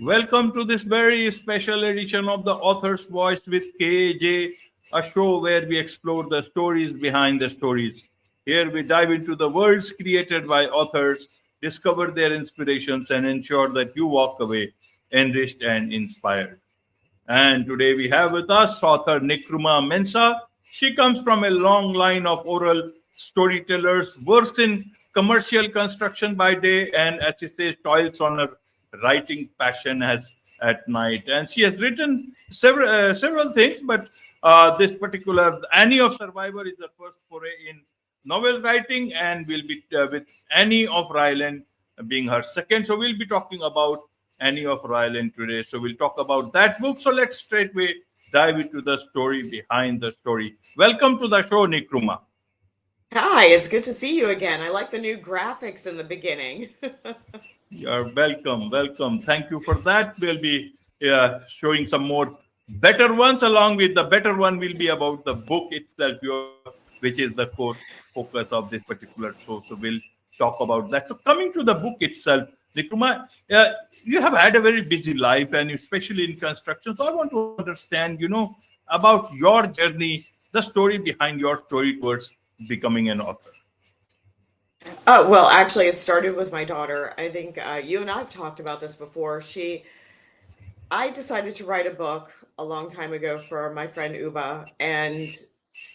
Welcome to this very special edition of The Author's Voice with KAJ, a show where we explore the stories behind the stories. Here we dive into the worlds created by authors, discover their inspirations, and ensure that you walk away enriched and inspired. And today we have with us author Nkrumah Mensah. She comes from a long line of oral storytellers, versed in commercial construction by day, and as she says, toils on her writing passion as at night. And she has written several things, but this particular Annie of Survivor is the first foray in novel writing, and will be with Anne of Ryland being her second. So we'll be talking about Anne of Ryland today. So we'll talk about that book. So let's straightway dive into the story behind the story. Welcome to the show, Nkrumah. Hi, it's good to see you again. I like the new graphics in the beginning. You're welcome. Welcome. Thank you for that. We'll be showing some more better ones. Along with the better one will be about the book itself, which is the core focus of this particular show. So we'll talk about that. So coming to the book itself, Nkrumah, you have had a very busy life, and especially in construction. So I want to understand, about your journey, the story behind your story towards becoming an author. Well, actually, it started with my daughter. I think you and I have talked about this before. I decided to write a book a long time ago for my friend Uba, and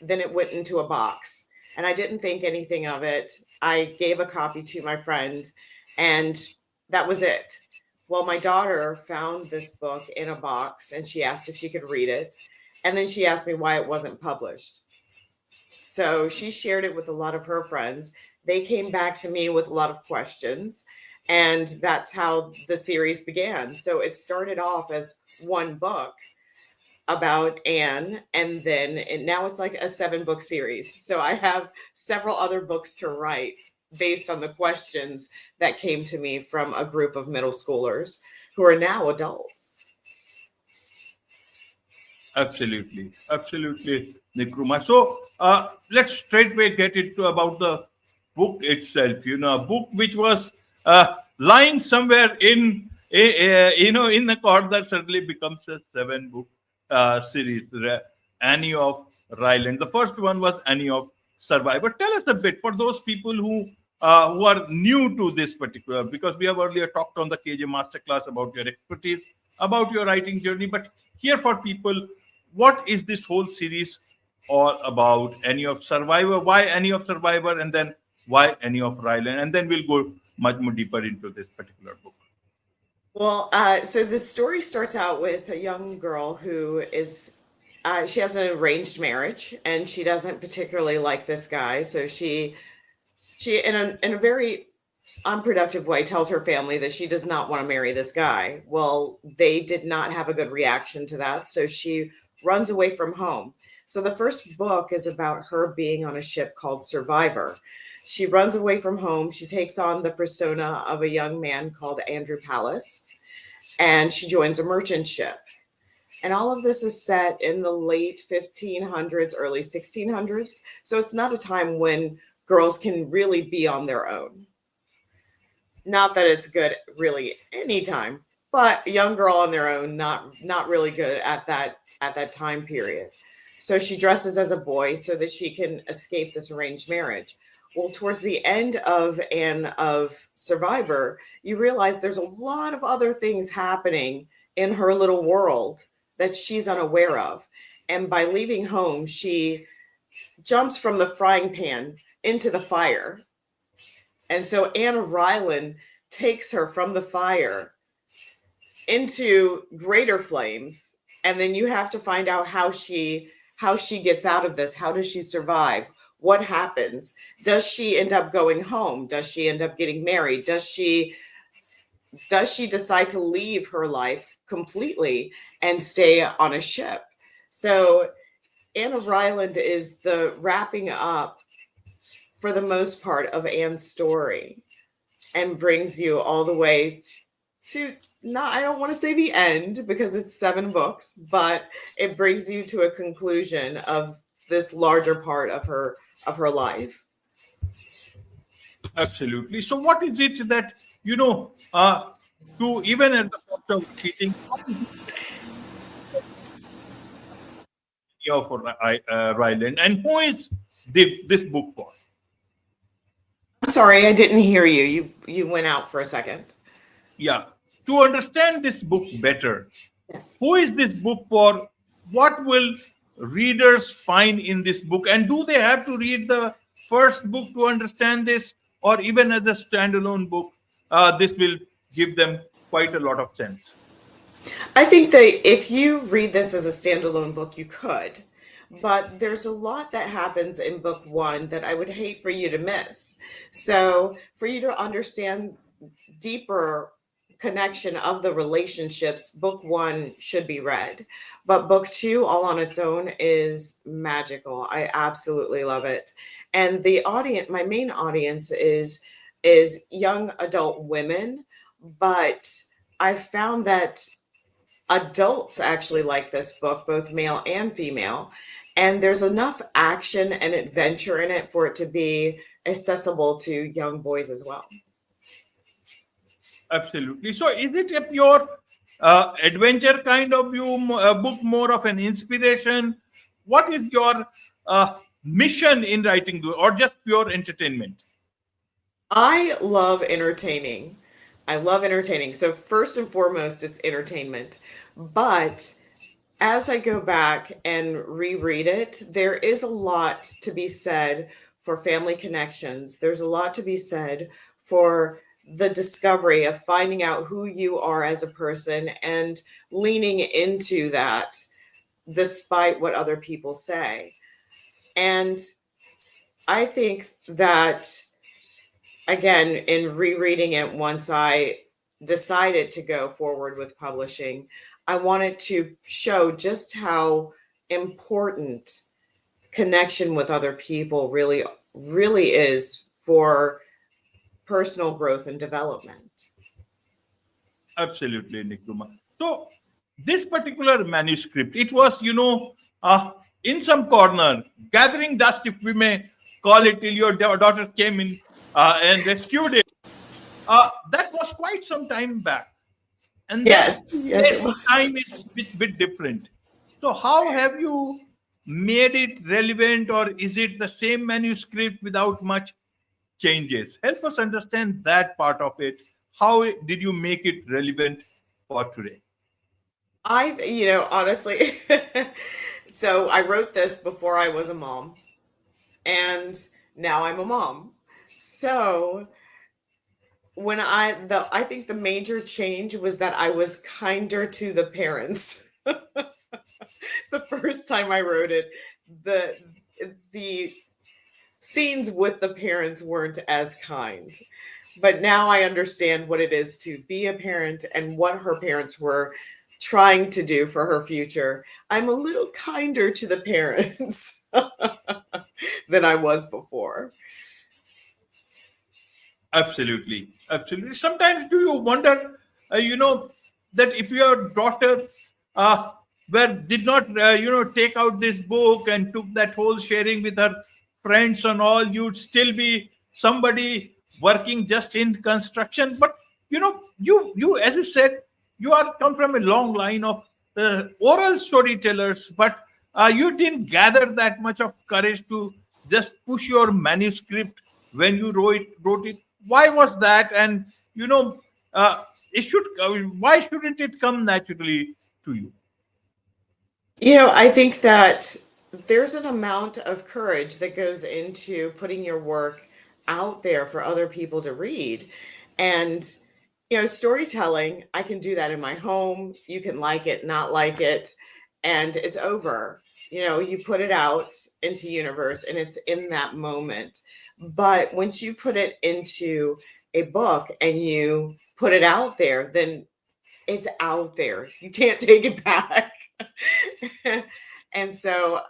then it went into a box. And I didn't think anything of it. I gave a copy to my friend, and that was it. Well, my daughter found this book in a box, and she asked if she could read it. And then she asked me why it wasn't published. So she shared it with a lot of her friends. They came back to me with a lot of questions, and that's how the series began. So it started off as one book about Anne, and now it's like a 7-book series. So I have several other books to write based on the questions that came to me from a group of middle schoolers who are now adults. Absolutely, Nkrumah. So let's straightway get into about the book itself. A book which was lying somewhere in in the corner suddenly becomes a 7-book series. Anne of Ryland. The first one was Anne of Survivor. Tell us a bit for those people who are new to this particular, because we have earlier talked on the KJ Masterclass about your expertise, about your writing journey. But here for people, what is this whole series all about? Anne of Survivor, why Anne of Survivor, and then why Anne of Ryland? And then we'll go much more deeper into this particular book. Well, so the story starts out with a young girl who is, she has an arranged marriage, and she doesn't particularly like this guy. So she in a very unproductive way tells her family that she does not want to marry this guy. Well, they did not have a good reaction to that, so she runs away from home. So the first book is about her being on a ship called Survivor. She runs away from home. She takes on the persona of a young man called Andrew Palace, and she joins a merchant ship. And all of this is set in the late 1500s, early 1600s. So it's not a time when girls can really be on their own. Not that it's good really anytime, but a young girl on their own, not really good at that time period. So she dresses as a boy so that she can escape this arranged marriage. Well, towards the end of Anne of Survivor, you realize there's a lot of other things happening in her little world that she's unaware of. And by leaving home, she jumps from the frying pan into the fire. And so Anne of Ryland takes her from the fire into greater flames. And then you have to find out how she gets out of this. How does she survive? What happens? Does she end up going home? Does she end up getting married? Does she decide to leave her life completely and stay on a ship? So Anne of Ryland is the wrapping up, for the most part, of Anne's story, and brings you all the way to, I don't want to say the end because it's 7 books, but it brings you to a conclusion of this larger part of her life. Absolutely. So what is it that to even at the cost of teaching of Ryland. And who is this book for? I'm sorry, I didn't hear you. You went out for a second. Yeah, to understand this book better, Yes. who is this book for? What will readers find in this book? And do they have to read the first book to understand this, or even as a standalone book, this will give them quite a lot of sense? I think that if you read this as a standalone book, you could. But there's a lot that happens in book one that I would hate for you to miss. So, for you to understand deeper connection of the relationships, book one should be read. But book two, all on its own, is magical. I absolutely love it. And the audience, my main audience is young adult women, but I found that adults actually like this book, both male and female. And there's enough action and adventure in it for it to be accessible to young boys as well. Absolutely. So, is it a pure adventure kind of book, more of an inspiration? What is your mission in writing, or just pure entertainment? I love entertaining. I love entertaining. So, first and foremost, it's entertainment. But as I go back and reread it, there is a lot to be said for family connections. There's a lot to be said for the discovery of finding out who you are as a person and leaning into that despite what other people say. And I think that, again, in rereading it, once I decided to go forward with publishing, I wanted to show just how important connection with other people really is for personal growth and development. Absolutely, Nkrumah. So, this particular manuscript, it was, in some corner, gathering dust, if we may call it, till your daughter came in and rescued it. That was quite some time back. And then Yes, it this was. time is bit different. So, how have you made it relevant, or is it the same manuscript without much changes? Help us understand that part of it. How did you make it relevant for today? Honestly, so I wrote this before I was a mom, and now I'm a mom. So I think the major change was that I was kinder to the parents. The first time I wrote it, the scenes with the parents weren't as kind. But now I understand what it is to be a parent and what her parents were trying to do for her future. I'm a little kinder to the parents than I was before. Absolutely, absolutely. Sometimes do you wonder, that if your daughter uh, did not, take out this book and took that whole sharing with her friends and all, you'd still be somebody working just in construction. But you as you said, you are come from a long line of oral storytellers, but you didn't gather that much of courage to just push your manuscript when you wrote it. Why was that? And it should. Why shouldn't it come naturally to you? I think that there's an amount of courage that goes into putting your work out there for other people to read. And, storytelling, I can do that in my home. You can like it, not like it, and it's over. You put it out into universe and it's in that moment. But once you put it into a book and you put it out there, then it's out there. You can't take it back. And so,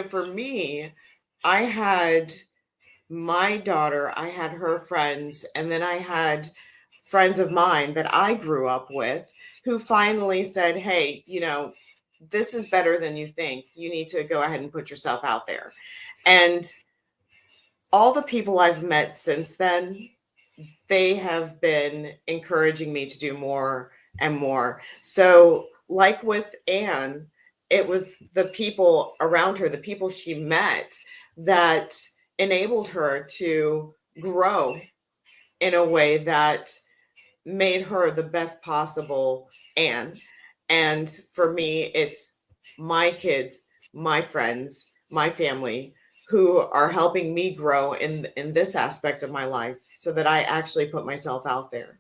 for me, I had my daughter, I had her friends, and then I had friends of mine that I grew up with who finally said, "Hey, this is better than you think. You need to go ahead and put yourself out there." And all the people I've met since then, they have been encouraging me to do more and more. So, like with Anne, it was the people around her, the people she met, that enabled her to grow in a way that made her the best possible Anne. And for me, it's my kids, my friends, my family who are helping me grow in this aspect of my life so that I actually put myself out there.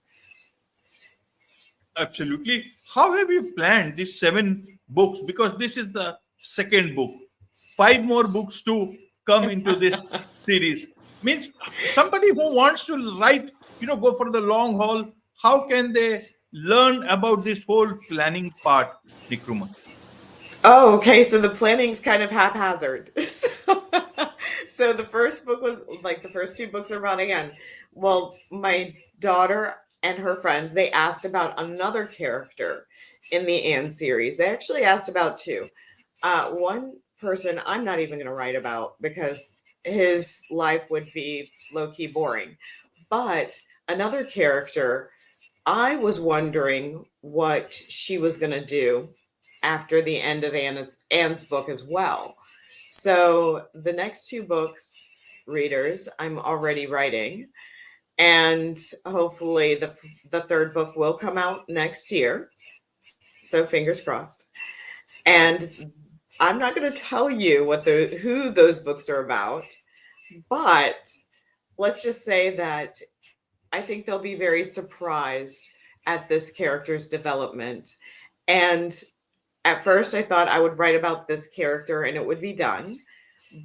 Absolutely. How have you planned these 7 books? Because this is the second book. 5 more books to come into this series. Means somebody who wants to write, go for the long haul, how can they learn about this whole planning part, Nkrumah? Oh, okay. So the planning's kind of haphazard. So the first book was like the first 2 books are about Anne. Well, my daughter and her friends, they asked about another character in the Anne series. They actually asked about 2. One person I'm not even going to write about because his life would be low key boring. But another character, I was wondering what she was going to do after the end of Anne's book as well. So the next 2 books, readers, I'm already writing, and hopefully the third book will come out next year. So fingers crossed. And I'm not going to tell you who those books are about, but let's just say that I think they'll be very surprised at this character's development. And at first, I thought I would write about this character and it would be done.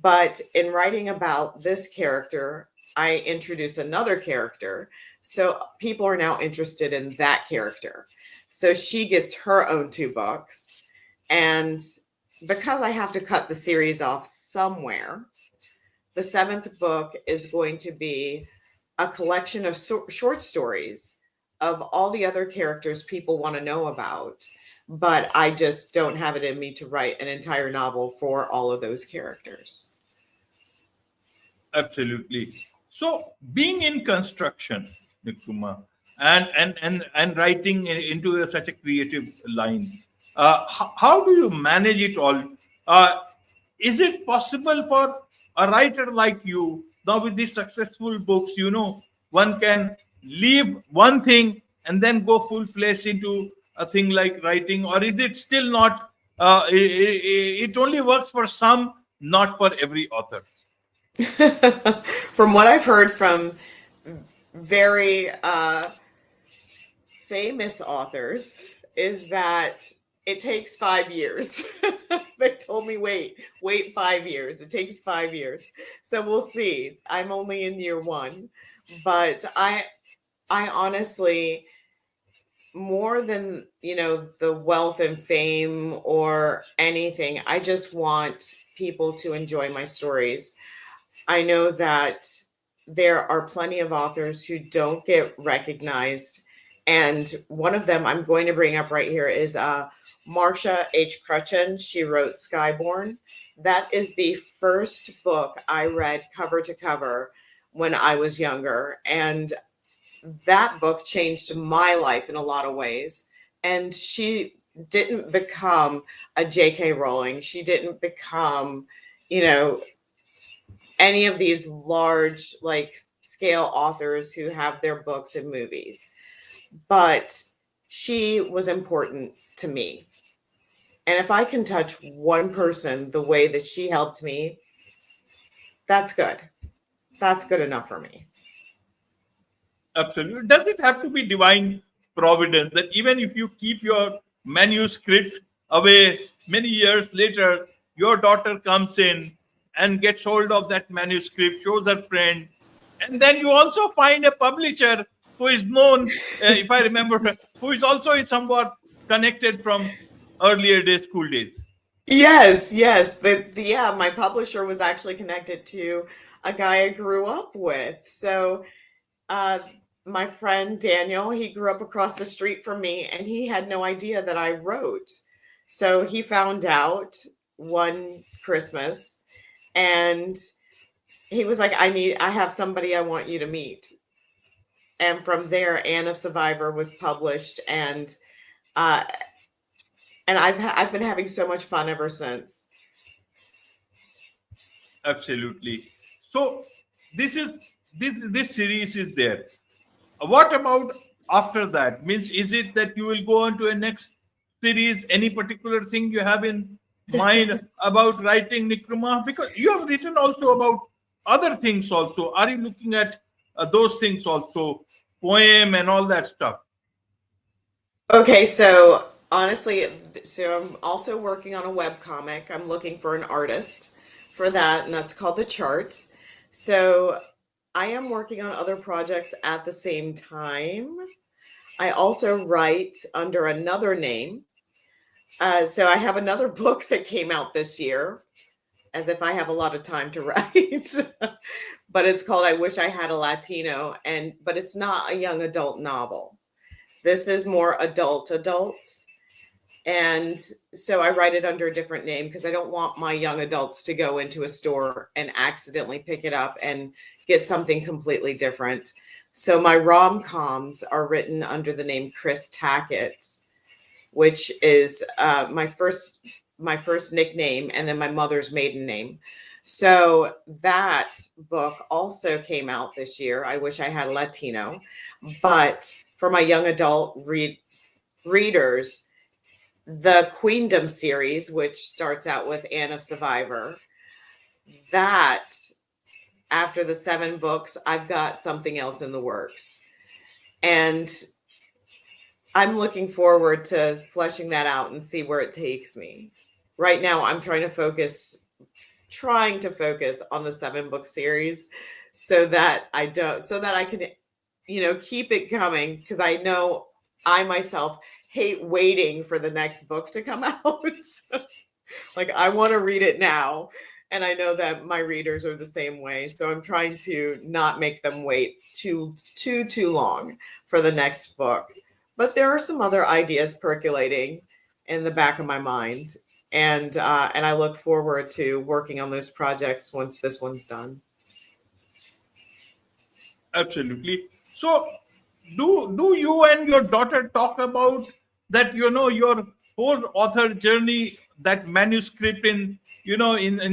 But in writing about this character, I introduce another character. So people are now interested in that character. So she gets her own 2 books. And because I have to cut the series off somewhere, the 7th book is going to be a collection of short stories of all the other characters people want to know about. But I just don't have it in me to write an entire novel for all of those characters. Absolutely. So, being in construction, Nkrumah, and writing into such a creative line, how do you manage it all? Uh, is it possible for a writer like you, now with these successful books, one can leave one thing and then go full fledged into a thing like writing, or is it still not? It only works for some, not for every author. From what I've heard from very famous authors, is that it takes 5 years. They told me, wait 5 years. It takes 5 years. So we'll see. I'm only in year 1. But I honestly, more than, the wealth and fame or anything, I just want people to enjoy my stories. I know that there are plenty of authors who don't get recognized. And one of them I'm going to bring up right here is Marsha H. Crutchen. She wrote Skyborn. That is the first book I read cover to cover when I was younger. And that book changed my life in a lot of ways. And she didn't become a J.K. Rowling. She didn't become, any of these large, like, scale authors who have their books and movies. But she was important to me. And if I can touch one person the way that she helped me, that's good. That's good enough for me. Absolutely. Does it have to be divine providence that even if you keep your manuscript away many years later, your daughter comes in and gets hold of that manuscript, shows her friend, and then you also find a publisher who is known, if I remember, who is also somewhat connected from earlier days, school days? Yes, yes. Yeah, my publisher was actually connected to a guy I grew up with. So uh, my friend Daniel, he grew up across the street from me and he had no idea that I wrote. So he found out one Christmas and he was like, I have somebody I want you to meet. and from there, Anne of Survivor was published, and I've been having so much fun ever since. Absolutely. So this series is there. What about after that? Means, is it that you will go on to a next series? Any particular thing you have in mind about writing, Nkrumah? Because you have written also about other things also. Are you looking at those things also, poem and all that stuff? Okay, so honestly, so I'm also working on a web comic. I'm looking for an artist for that, and that's called The Chart. So I am working on other projects at the same time. I also write under another name. So I have another book that came out this year, as if I have a lot of time to write. But it's called I Wish I Had a Latino, but it's not a young adult novel. This is more adult. And so I write it under a different name because I don't want my young adults to go into a store and accidentally pick it up and get something completely different. So my rom-coms are written under the name Chris Tackett, which is my first nickname and then my mother's maiden name. So that book also came out this year. I Wish I Had a Latino. But for my young adult readers, the Queendom series, which starts out with Anne of Survivor, that after the 7 books, I've got something else in the works. And I'm looking forward to fleshing that out and see where it takes me. Right now, I'm trying to focus on the 7-book series so that I can, keep it coming, because I know I myself hate waiting for the next book to come out. Like, I want to read it now. And I know that my readers are the same way. So I'm trying to not make them wait too long for the next book. But there are some other ideas percolating in the back of my mind. And I look forward to working on those projects once this one's done. Absolutely. So, do you and your daughter talk about that? Your whole author journey, that manuscript in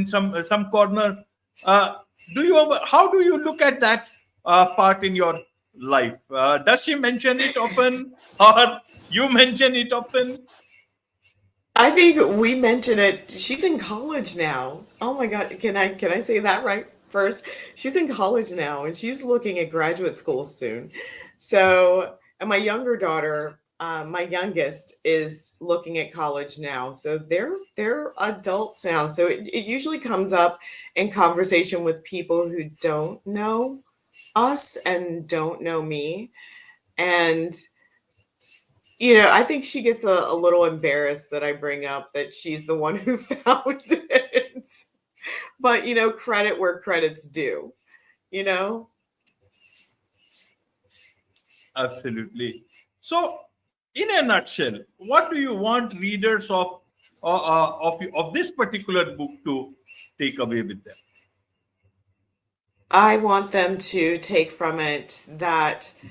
some corner. How do you look at that part in your life? Does she mention it often, or you mention it often? I think we mentioned it. She's in college now. Oh my God. Can I say that right first? She's in college now and she's looking at graduate school soon. So, and my younger daughter, my youngest, is looking at college now. So they're adults now. So it usually comes up in conversation with people who don't know us and don't know me. And I think she gets a little embarrassed that I bring up that she's the one who found it. But, credit where credit's due, you know? Absolutely. So, in a nutshell, what do you want readers of this particular book to take away with them? I want them to take from it that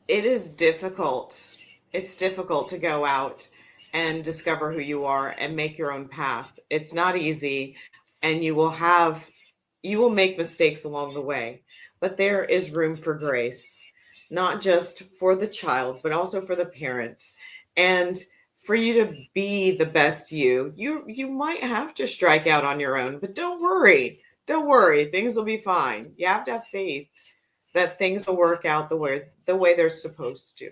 it is difficult. It's difficult to go out and discover who you are and make your own path. It's not easy, and you will make mistakes along the way, but there is room for grace, not just for the child, but also for the parent. And for you to be the best you might have to strike out on your own, but don't worry. Don't worry, things will be fine. You have to have faith that things will work out the way they're supposed to.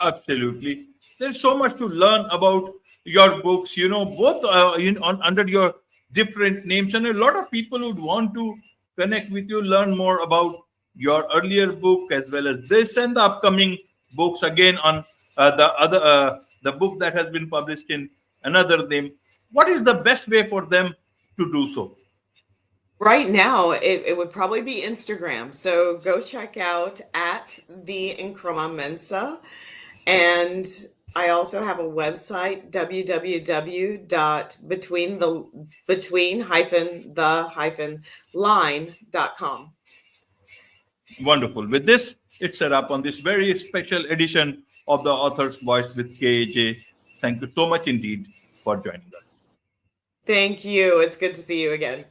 Absolutely. There's so much to learn about your books, both under your different names. And a lot of people would want to connect with you, learn more about your earlier book as well as this and the upcoming books again on the book that has been published in another name. What is the best way for them to do so? Right now, it would probably be Instagram. So go check out at the Nkrumah Mensah. And I also have a website, www.between-the-line.com. Wonderful. With this, it's a wrap on this very special edition of the Author's Voice with KAJ. Thank you so much indeed for joining us. Thank you. It's good to see you again.